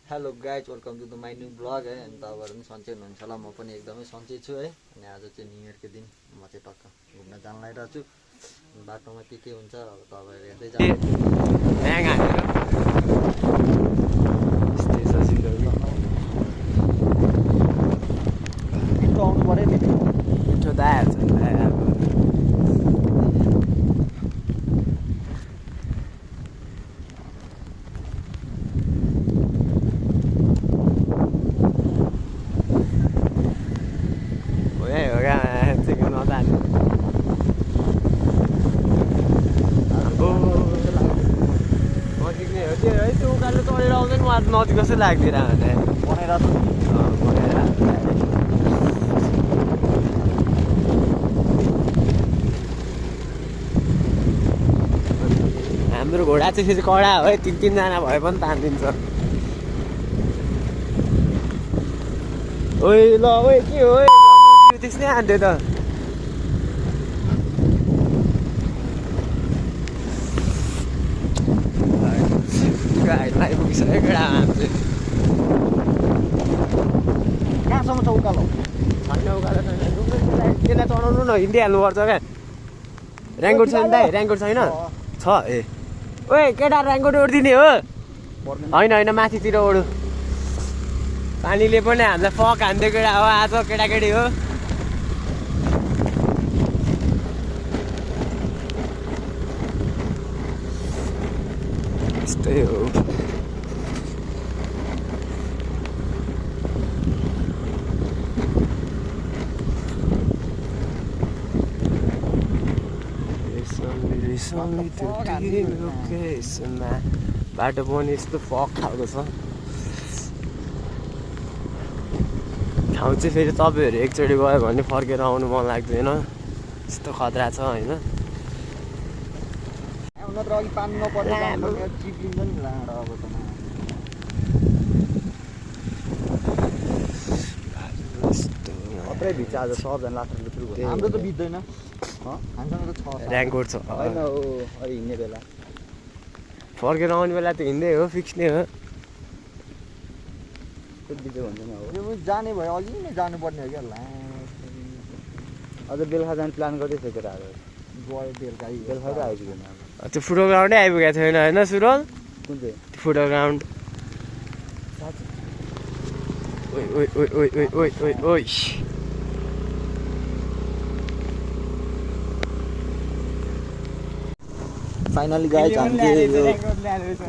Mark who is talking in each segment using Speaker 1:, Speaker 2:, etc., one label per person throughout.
Speaker 1: Hello guys welcome to the my new blog है। अनि तपाईँहरू पनि सन्चै हुनुहुन्छ होला, म पनि एकदमै सन्चै छु है। अनि आज चाहिँ न्यु इयरको दिन म चाहिँ टक्क घुम्न जान लागिरहेको छु। बाटोमा के हुन्छ अब तपाईँहरू हेर्दै जानु। आउनु पऱ्यो नि
Speaker 2: मिठो दाल नजिक जस्तो लाग्दैन
Speaker 1: बनाएर
Speaker 2: हाम्रो घोडा चाहिँ फेरि कडा हो है, 3-3जना भए पनि तानिदिन्छ। ओइ ल ओइ के हो त्यस्तै हान्थ्यो त। आइपुगिसक्यो केटा हामी
Speaker 1: कहाँसम्म छ उकालो?
Speaker 2: छैन उकालो छैन, त्यसलाई चढाउनु न, हिँडिहाल्नुपर्छ क्या। रेनकोट छैन दाइ? रेनकोट छैन? छ ए ओए केटा रेनकोट ओढिदिने हो? होइन होइन माथितिर ओढु, पानीले पनि हामीलाई फक हान्थ्यो केटा हो। आज केटाकेटी हो यस्तै हो। बाटो पनि यस्तो फक खालको छ। ठाउँ चाहिँ फेरि तपाईँहरू एकचोटि गयो भने फर्केर आउनु मन लाग्दैन, यस्तो खतरा छ होइन।
Speaker 1: नत्र अघि पानी नपर्ने चिप्लिन्छ नि लाँडा अब त। अत्रै भित्र आज सबजना लास्टमा सुरु भयो। हाम्रो त बित्दैन, हामीसँग त छ
Speaker 2: रेनकोट छ।
Speaker 1: होइन हो अहिले हिँड्ने बेला
Speaker 2: फर्केर आउने बेला त हिँड्दै हो, फिक्स नै हो।
Speaker 1: त्यो बित्दै हुन्छ नि। हो यो जाने भयो अघि नै जानुपर्ने हो क्या। अझ बेलुका जाने प्लान गर्दै थियो केटाहरू, गयो बेलुका त आइपुगेन।
Speaker 2: त्यो फुटबल ग्राउन्डै आइपुगेको थिएन होइन सुरल?
Speaker 1: कुन चाहिँ
Speaker 2: फुटबल ग्राउन्ड? ओइ ओइ ओइ ओइ ओइ ओइ ओइ ओइ
Speaker 1: फाइनली गाइज हामी चाहिँ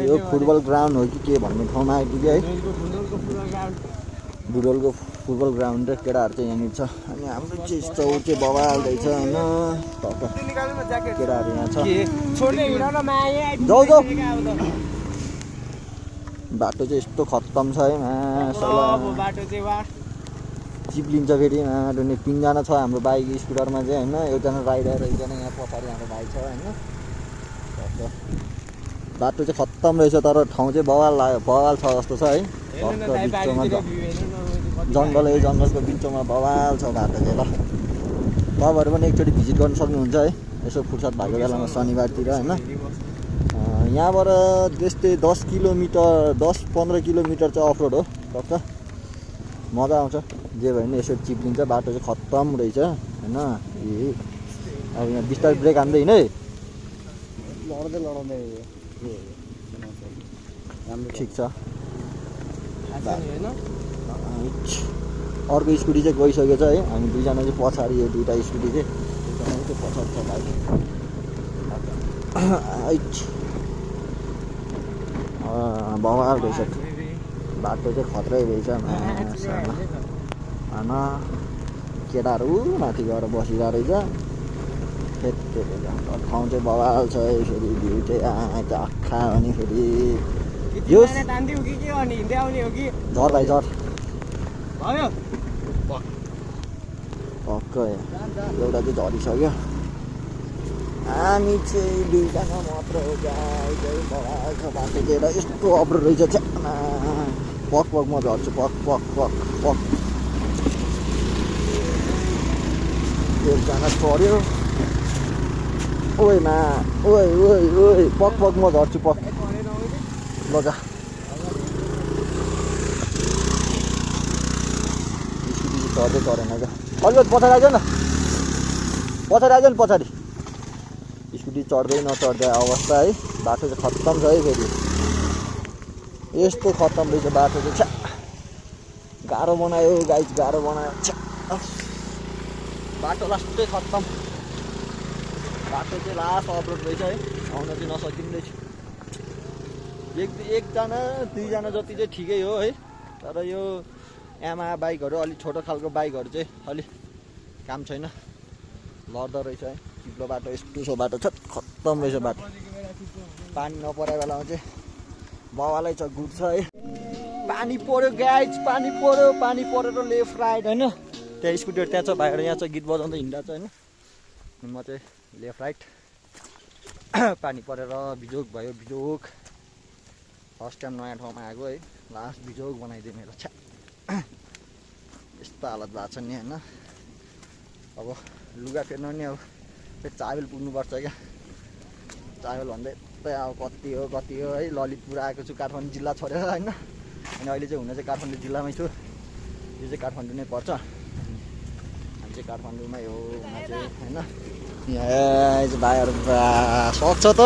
Speaker 1: यो फुटबल ग्राउन्ड हो कि के भन्ने ठाउँमा आइपुग्यो है। बुढोलको फुटबल ग्राउन्ड र केटाहरू चाहिँ यहाँनिर छ। अनि हाम्रो चाहिँ चौर चाहिँ बवाल रहेछ होइन। केटाहरू यहाँ छ। जाऊ जाऊ। बाटो चाहिँ यस्तो खत्तम छ है, चिप्लिन्छ फेरि। तिनजना छ हाम्रो बाइक स्कुटरमा चाहिँ होइन। एकजना राइडर, एकजना यहाँ पछाडि हाम्रो भाइ छ होइन। बाटो चाहिँ खत्तम रहेछ तर ठाउँ चाहिँ बवाल छ जस्तो छ है। बिचमा जङ्गल है, जङ्गलको बिचमा बवाल छ बाटो चाहिँ। ल तपाईँहरू पनि एकचोटि भिजिट गर्न सक्नुहुन्छ है, यसो फुर्सद भएको बेलामा शनिबारतिर होइन। यहाँबाट त्यस्तै 10-15 किलोमिटर चाहिँ अफरोड हो टक्क। मजा आउँछ जे भयो नि। यसो चिप्लिन्छ, बाटो चाहिँ खत्तम रहेछ होइन। अब यहाँ बिस्तारै ब्रेक हान्दै हिँड है। लडाउँदै ठिक छ। अर्को स्कुटी चाहिँ गइसकेको छ है। हामी दुईजना चाहिँ पछाडि, यो दुईवटा स्कुटी चाहिँ एकदमै चाहिँ पछाडि छ भाइ। बवाल रहेछ बाटो चाहिँ, खत्रै रहेछ। केटाहरू माथि गएर बसिरहेको रहेछ। ठाउँ चाहिँ बवाल छ है। फेरि भ्यू चाहिँ आँखा अनि फेरि यो झर भाइ झर पक्क एउटा चाहिँ झरिसक्यो। हामी चाहिँ दुईजना मात्र हो। गाई चाहिँ बवाल छ बाटो चाहिँ यस्तो अप्रो रहेछ। पक पक म झर्छु, पक पक पक पक। एकजना चढ्यो। ओइ मा ओइ ओइ ओइ पक पक म झर्छु पक। ल जा चढ्दै चढेन क्या अलिकति पछाडि आइज न पछाडि स्कुटी चढ्दै नचढ्दै अवस्था है बाटो चाहिँ खत्तम छ है फेरि यस्तो खत्तम रहेछ बाटो चाहिँ छ्या गाह्रो बनायो गाइज गाह्रो बनायो छ्या बाटो लास्टै खत्तम बाटो चाहिँ लास्ट अपलोड रहेछ है आउन चाहिँ नसकिँदैछ एकजना दुईजना जति चाहिँ ठिकै हो है तर यो यामा बाइकहरू अलिक छोटो खालको बाइकहरू चाहिँ अलिक काम छैन लड्दो रहेछ है चिप्लो बाटो यस्तो बाटो छ खत्तम रहेछ बाटो पानी नपरेको बेलामा चाहिँ बवालै छ गुड्छ है पानी पऱ्यो गाइज पानी परेर लेफ्ट राइट होइन त्यहाँ स्कुटीहरू त्यहाँ छ भाइहरू यहाँ छ गीत बजाउँदै हिँड्दा छ होइन म चाहिँ लेफ्ट राइट पानी परेर बिजोग भयो बिजोग फर्स्ट टाइम नयाँ ठाउँमा आएको है लास्ट बिजोग बनाइदियो मेरो छ्या यस्तो हालत भएको छ नि होइन अब लुगा फेर्नु नि अब फेरि चाबेल पुग्नुपर्छ क्या चाबेल भन्दै अब कति हो है ललितपुर आएको छु काठमाडौँ जिल्ला छोडेर होइन अनि अहिले चाहिँ हुन चाहिँ काठमाडौँ जिल्लामै छु यो चाहिँ काठमाडौँ नै पर्छ हामी चाहिँ काठमाडौँमै हो हुन चाहिँ होइन यहाँ भाइहरू सक्छ त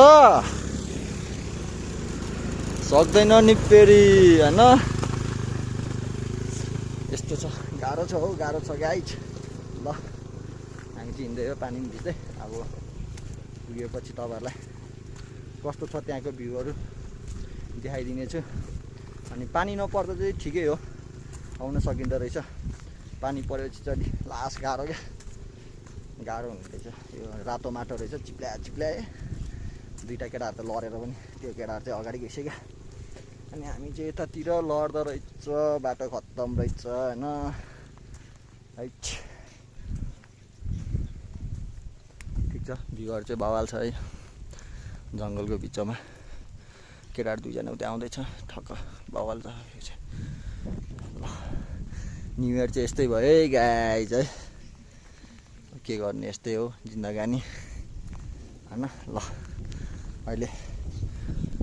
Speaker 1: सक्दैन नि फेरि होइन यस्तो छ गाह्रो छ गाइज ल हामी चाहिँ हिँड्दै हो पानी पनि भिज्दै अब पुगेपछि तपाईँहरूलाई कस्तो छ त्यहाँको भ्यूहरू देखाइदिनेछु अनि पानी नपर्दा चाहिँ ठिकै हो आउन सकिँदो रहेछ पानी परेपछि चाहिँ लास्ट गाह्रो क्या गाह्रो हुँदैछ यो रातो माटो रहेछ चिप्ल्याए दुईवटा केटाहरू त लडेर पनि त्यो केटाहरू चाहिँ अगाडि गइसक्यो अनि हामी चाहिँ यतातिर लड्दो रहेछ बाटो खत्तम रहेछ होइन है ठिक छ भ्यूहरू चाहिँ बवाल छ है जङ्गलको बिचमा केटाहरू दुईजना उता आउँदैछ ठक्क बवाल छ यो चाहिँ ल न्यु इयर चाहिँ यस्तै भयो है गाइज है के गर्ने यस्तै हो जिन्दगानी होइन ल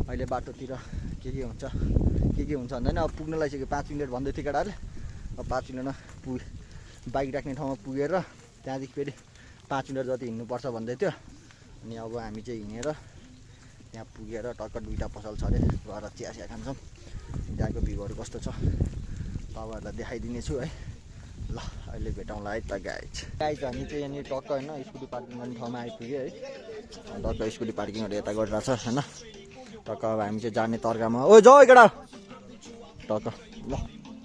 Speaker 1: अहिले बाटोतिर के हुन्छ भन्दैन अब पुग्न लागिसक्यो 5 मिनट भन्दै थियो केटाहरूले अब 5 मिनटमा बाइक राख्ने ठाउँमा पुगेर त्यहाँदेखि फेरि 5 मिनट जति हिँड्नुपर्छ भन्दै थियो अनि अब हामी चाहिँ हिँडेर त्यहाँ पुगेर टक्क दुईवटा पसल छ अरे गएर चिया खान्छौँ त्यहाँको भ्यूहरू कस्तो छ तपाईँहरूलाई देखाइदिनेछु है ल अहिले भेटौँला है त गाइज हामी चाहिँ यहाँनिर टक्क होइन स्कुटी पार्किङ गर्ने ठाउँमा आइपुग्यो है टक्क स्कुटी पार्किङहरू यता गरिरहेछ होइन टक्क अब हामी चाहिँ जाने तर्कामा ओ जाऊ केटा टक्क ल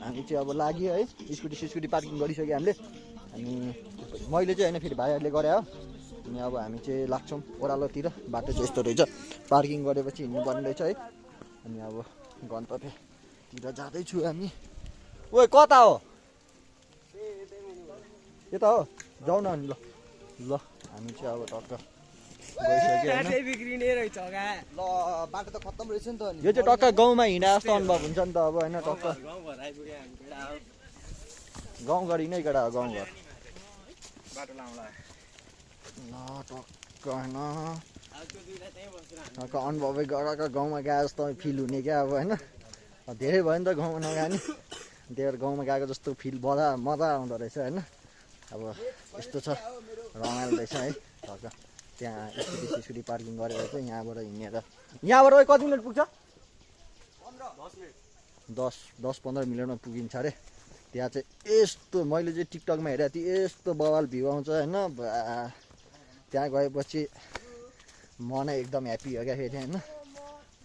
Speaker 1: हामी चाहिँ अब लाग्यो है स्कुटी पार्किङ गरिसक्यो हामीले अनि मैले चाहिँ होइन फेरि भाइहरूले गरे हो अनि अब हामी चाहिँ लाग्छौँ ओह्रालोतिर बाटो चाहिँ यस्तो रहेछ पार्किङ गरेपछि हिँड्नुपर्ने रहेछ है अनि अब गन्तव्यतिर जाँदैछु हामी ओ कता हो यता हो जाउँ न अनि ल हामी चाहिँ अब टक्क गइसक्यो ल बाटो त खत्तम रहेछ नि त यो चाहिँ टक्क गाउँमा हिँडा जस्तो अनुभव हुन्छ नि त अब होइन टक्क गाउँघरि नै केटा हो गाउँघर बाटो लाउँला ल टक्क होइन टक्क अनुभवै गराएको गाउँमा गए जस्तो फिल हुने क्या अब होइन धेरै भयो नि त गाउँमा नगए त्यही भएर गाउँमा गएको जस्तो फिल मजा आउँदो रहेछ होइन अब यस्तो छ रमाइलो रहेछ है टक्क त्यहाँ स्कुटी पार्किङ गरेर चाहिँ यहाँबाट हिँडेर यहाँबाट कति मिनट पुग्छ 10-15 मिनटमा पुगिन्छ अरे त्यहाँ चाहिँ यस्तो मैले चाहिँ टिकटकमा हेरेको थिएँ यस्तो बवाल भ्यू आउँछ होइन त्यहाँ गएपछि मनै एकदम ह्याप्पी हो क्या फेरि होइन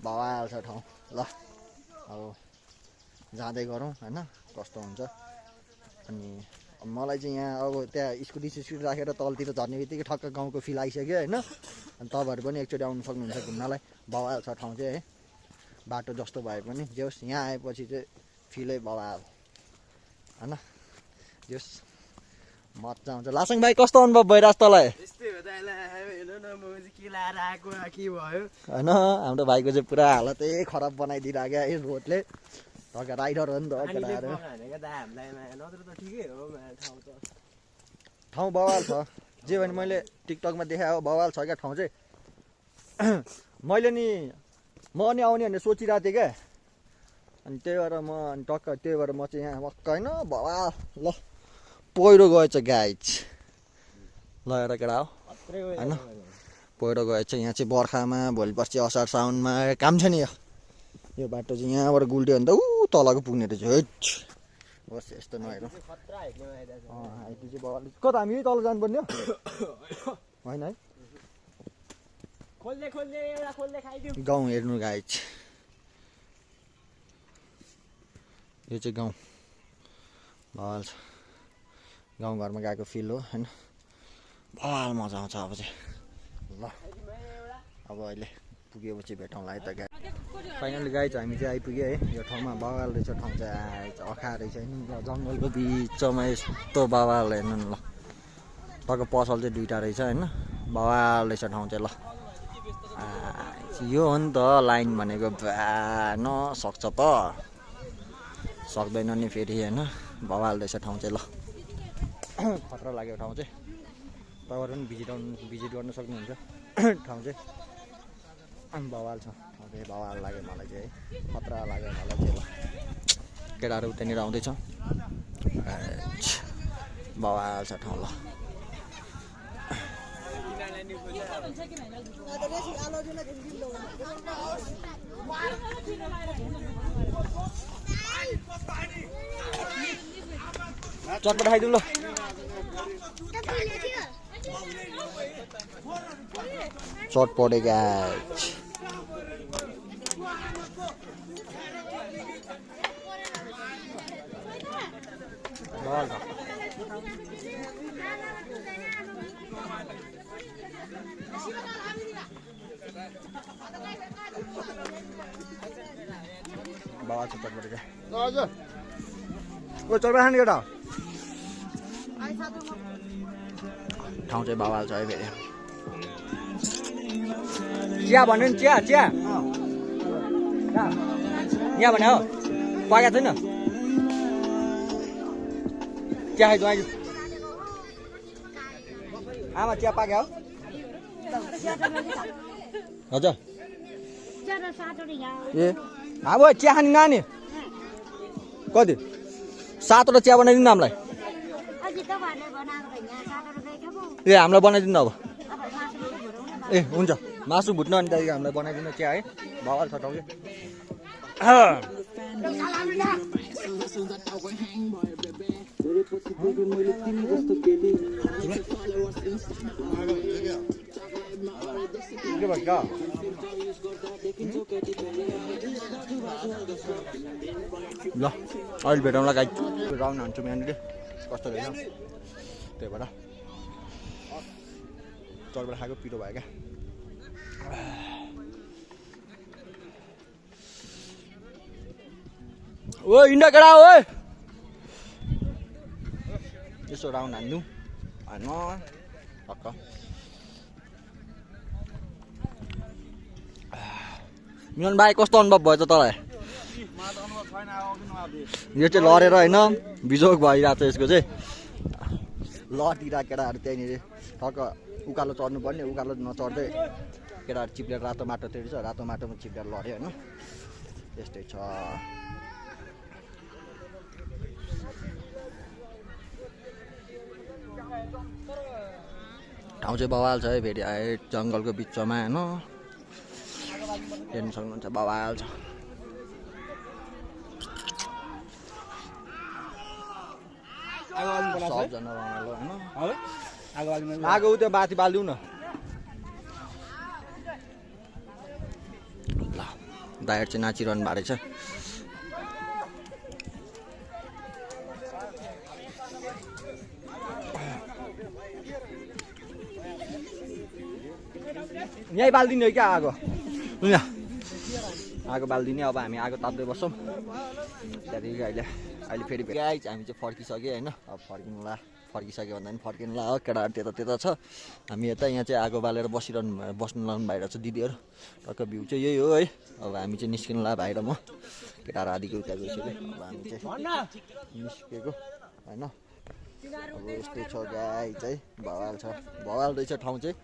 Speaker 1: बवाल छ ठाउँ ल अब जाँदै गरौँ होइन कस्तो हुन्छ अनि मलाई चाहिँ यहाँ अब त्यहाँ स्कुटी राखेर तलतिर झर्ने बित्तिकै ठक्क गाउँको फिल आइसक्यो होइन अनि तपाईँहरू पनि एकचोटि आउनु सक्नुहुन्छ घुम्नलाई बवाल छ ठाउँ चाहिँ है बाटो जस्तो भए पनि जे होस् यहाँ आएपछि चाहिँ फिलै बवाल होइन जे होस् मजा आउँछ लासाङ भाइ कस्तो अनुभव भइरहेको तँलाई होइन हाम्रो भाइको चाहिँ पुरा हालतै खराब बनाइदिइरहेको है रोडले टक्क राइडर हो नि त ठाउँ बवाल छ जे भने मैले टिकटकमा देखाएँ हो बवाल छ क्या ठाउँ चाहिँ मैले नि म नि आउने भनेर सोचिरहेको थिएँ क्या अनि त्यही भएर म टक्क त्यही भएर म चाहिँ यहाँ मक्क होइन बवाल ल पहिरो गएछ गाइज ल हेर केटा हो होइन पहिरो गएछ यहाँ चाहिँ बर्खामा भोलि पर्सि असार साउनमा काम छ नि यो बाटो चाहिँ यहाँबाट गुल्ट्यो भने त ऊ तलको पुग्ने रहेछ हेट होस् यस्तो नहेरौँ हाइट चाहिँ बगाले कता हामी तल जानुपर्ने हो होइन है गाउँ हेर्नु गाइज यो चाहिँ गाउँ भल छ गाउँघरमा गएको फिल हो होइन भल मजा आउँछ अब चाहिँ ल अब अहिले पुगेपछि भेटौँला है त गाई फाइनली गाई चाहिँ हामी चाहिँ आइपुग्यो है यो ठाउँमा बवाल रहेछ ठाउँ चाहिँ अखा रहेछ नि ल जङ्गलको बिचमा यस्तो बवाल हेर्नु न ल टक्क पसल चाहिँ दुईवटा रहेछ होइन बवाल रहेछ ठाउँ चाहिँ ल यो हो नि त लाइन भनेको भ्या नसक्छ त सक्दैन नि फेरि होइन बवाल रहेछ ठाउँ चाहिँ ल खतरा लाग्यो ठाउँ चाहिँ तपाईँहरू पनि भिजिट गर्न सक्नुहुन्छ ठाउँ चाहिँ बवाल छ बवाल लाग्यो मलाई चाहिँ है खतरा लाग्यो मलाई चाहिँ ल केटाहरू त्यहाँनिर आउँदैछ बवाल छ ठाउँ ल चटपट खाइदिउँ ल चटपटे गाइज बाबा छ चटपटे क्या हजुर ओ चटपट खाने केटा ठाउँ चाहिँ बवाल छ है फेरि चिया भन्यो नि चिया चिया यहाँ भने हो पाकेको छैन चिया खाइदिउँ आइज आमा चिया पाक्यो हजुर ए अब चिया खाने नानी कति 7 वटा चिया बनाइदिनु न हामीलाई ए हामीलाई बनाइदिनु अब ए हुन्छ मासु भुट्न अनि त्यहाँदेखि हामीलाई बनाइदिनु चिया है बवाल छ टाउ ल अहिले भेटौँला गाई राउन्ड हान्छु यहाँनिर कस्तो रहेछ त्यही भएर चटपट खाएको पिरो भयो क्या ओ इन्डा केटा हो यसो राउन्ड हान्नु होइन टक्क मिलन भाइ कस्तो अनुभव भयो त तँलाई यो चाहिँ लडेर होइन बिजोग भइरहेको छ यसको चाहिँ लडिरहेको केटाहरू त्यहाँनिर टक्क उकालो चढ्नु पर्ने उकालो नचढ्दै केटाहरू चिप्लेर रातो माटो तेर्छ रातो माटोमा चिप्लेर लड्यो होइन त्यस्तै छ ठाउँ चाहिँ बवाल छ है फेरि जङ्गलको बिचमा होइन हेर्नु सक्नुहुन्छ बवाल छ सबजना रमाइलो होइन आगो त्यो बाती बालिदिउँ न ल दाइहरू चाहिँ नाचिरहनु भएको रहेछ यहीँ बालिदिने हो क्या आगो यहाँ आगो बालिदिने अब हामी आगो ताप्दै बस्छौँ त्यहाँदेखि अहिले फेरि गाइज हामी चाहिँ फर्किसक्यो होइन अब फर्किसक्यो भन्दा पनि फर्किनुला हो केटाहरू त्यता छ हामी यता यहाँ चाहिँ आगो बालेर बस्नु लाउनु भइरहेको छ दिदीहरू टक्क भ्यू चाहिँ यही हो है अब हामी चाहिँ निस्किनु ला भाइ र म केटाहरू आदिको उता गइसक्यो अब हामी चाहिँ निस्केको होइन अब यस्तै छ गाई चाहिँ भवाल रहेछ ठाउँ चाहिँ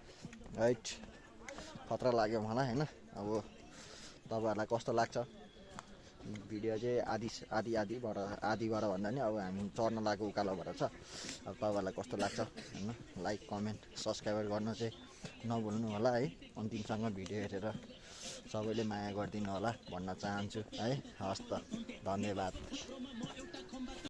Speaker 1: राइट खतरा लाग्यो मलाई होइन अब तपाईँहरूलाई कस्तो लाग्छ भिडियो चाहिँ आधीबाट भन्दा नि अब हामी चढ्न लागेको उकालोबाट छ। अब तपाईँहरूलाई कस्तो लाग्छ होइन, लाइक कमेन्ट सब्सक्राइब गर्न चाहिँ नभुल्नु होला है। अन्तिमसम्म भिडियो हेरेर सबैले माया गरिदिनु होला भन्न चाहन्छु है। हस् त, धन्यवाद।